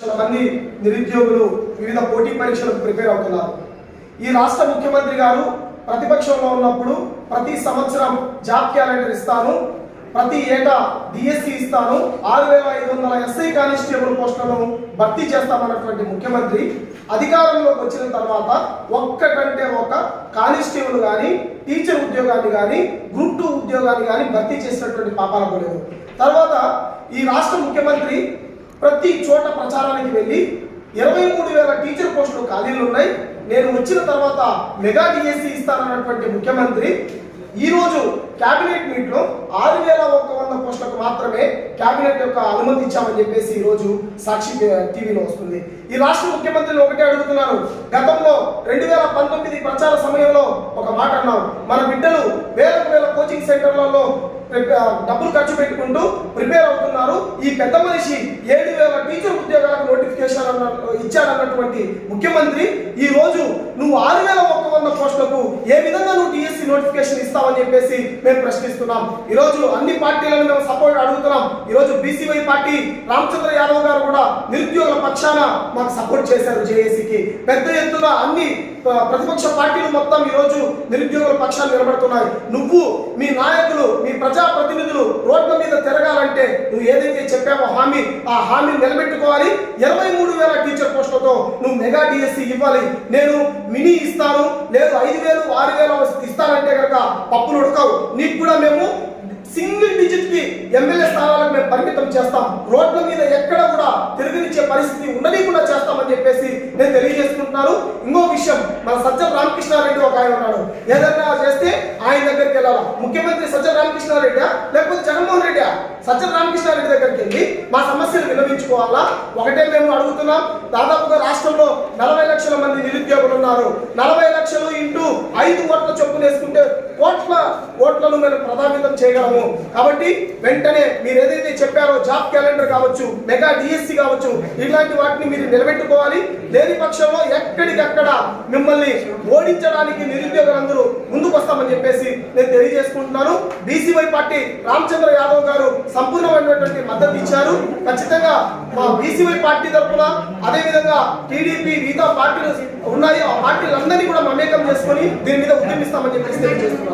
మంది నిరుద్యోగులు వివిధ పోటీ పరీక్షలకు ప్రిపేర్ అవుతున్నారు. ఈ రాష్ట్ర ముఖ్యమంత్రి గారు ప్రతిపక్షంలో ఉన్నప్పుడు ప్రతి సంవత్సరం జాబ్ క్యాలెండర్ ఇస్తాను, ప్రతి ఏటా డిఎస్సి ఇస్తాను, 6500 ఎస్ఐ కానిస్టేబుల్ పోస్టులను భర్తీ చేస్తామన్నటువంటి ముఖ్యమంత్రి అధికారంలోకి వచ్చిన తర్వాత ఒక్కటంటే ఒక కానిస్టేబుల్ కానీ, టీచర్ ఉద్యోగాన్ని కానీ, గ్రూప్ 2 ఉద్యోగాన్ని కానీ భర్తీ చేసినటువంటి పాపాల పోలేదు. తర్వాత ఈ రాష్ట్ర ముఖ్యమంత్రి ప్రతి చోట ప్రచారానికి వెళ్ళి 23,000 టీచర్ పోస్టులు ఖాళీలు ఉన్నాయి, నేను వచ్చిన తర్వాత మెగా డిఎస్సి ఇస్తానన్నటువంటి ముఖ్యమంత్రి ఈరోజు క్యాబినెట్ మీట్లో 6,100 పోస్టులకు మాత్రమే క్యాబినెట్ యొక్క అనుమతి ఇచ్చామని చెప్పేసి ఈరోజు సాక్షి టీవీలో వస్తుంది. ఈ రాష్ట్ర ముఖ్యమంత్రిని ఒకటే అడుగుతున్నారు, గతంలో 2019 ప్రచార సమయంలో ఒక మాట అన్నావు, మన బిడ్డలు వేల కోచింగ్ సెంటర్లలో డబ్బులు ఖర్చు పెట్టుకుంటూ ప్రిపేర్ అవుతున్నారు, ఈ పెద్ద మనిషి 7,000 టీచర్ ఉద్యోగాలకు నోటిఫికేషన్ ఇచ్చాడన్నటువంటి ముఖ్యమంత్రి ఈ రోజు నువ్వు 6,100 పోస్టులకు ఏ విధంగా నువ్వు డిఎస్సి నోటిఫికేషన్ ఇస్తావని చెప్పేసి మేము ప్రశ్నిస్తున్నాం. ఈ రోజు అన్ని పార్టీలను మేము సపోర్ట్ అడుగుతున్నాం. ఈ రోజు బీసీవై పార్టీ రామచంద్ర యాదవ్ గారు కూడా నిరుద్యోగుల పక్షాన మాకు సపోర్ట్ చేశారు. జేఏసీకి పెద్ద ఎత్తున అన్ని ప్రతిపక్ష పార్టీలు మొత్తం ఈ రోజు నిరుద్యోగుల పక్షాన్ని నిలబడుతున్నాయి. నువ్వు, మీ నాయకులు, మీ ప్రజాప్రతినిధులు రోడ్ల మీద తిరగాలంటే నువ్వు ఏదైతే చెప్పావో హామీ, ఆ హామీని నిలబెట్టుకోవాలి. 23,000 టీచర్ పోస్టులతో నువ్వు మెగా డిఎస్సి ఇవ్వాలి. నేను మినీ ఇస్తాను, లేదు 5,000 6,000 ఇస్తానంటే కనుక పప్పులు ఉడకవు. నీకు కూడా మేము సింగిల్ డిజిట్ కి ఎమ్మెల్యే స్థానాలకు మేము పరిమితం చేస్తాం. రోడ్ల మీద ఎక్కడ కూడా తిరగనిచ్చే పరిస్థితి ఉండని కూడా చేస్తామని చెప్పేసి నేను తెలియజేసుకుంటున్నాను. ఇంకో విషయం, మన సజ్జల రామకృష్ణారెడ్డి ఒక ఆయన ఉన్నాడు, ఏదైనా చేస్తే ఆయన దగ్గరికి వెళ్ళాలి. ముఖ్యమంత్రి సజ్జల రామకృష్ణారెడ్డి లేకపోతే జగన్మోహన్ రెడ్డి? సజ్జల రామకృష్ణారెడ్డి దగ్గరికి వెళ్ళి మా సమస్యలు విన్నవించుకోవాలా? ఒకటే మేము అడుగుతున్నాం, దాదాపుగా రాష్ట్రంలో 40 లక్షల మంది నిరుద్యోగులు ఉన్నారు. 40 లక్షలు ఇంటూ 5 ఓట్ల చొప్పున వేసుకుంటే కోట్ల ఓట్లను మేము ప్రభావితం చేయగలము. కాబట్టి వెంటనే మీరు ఏదైతే చెప్పారో జాబ్ క్యాలెండర్ కావచ్చు, మెగా డిఎస్సి కావచ్చు, ఇలాంటి వాటిని మీరు నిలబెట్టుకోవాలి. లేని పక్షంలో ఎక్కడికక్కడ మిమ్మల్ని ఓడించడానికి నిరుద్యోగులందరూ ముందుకు వస్తామని చెప్పేసి నేను తెలియజేసుకుంటున్నాను. బీసీవై పార్టీ రామచంద్ర యాదవ్ గారు సంపూర్ణమైనటువంటి మద్దతు ఇచ్చారు. ఖచ్చితంగా మా బీసీవై పార్టీ తరఫున, అదేవిధంగా టీడీపీ, మిగతా పార్టీలు ఉన్నాయి, ఆ పార్టీలందరినీ కూడా మమేకం చేసుకొని దీని మీద ఉద్యమిస్తామని చెప్పేసి తెలియజేస్తున్నాను.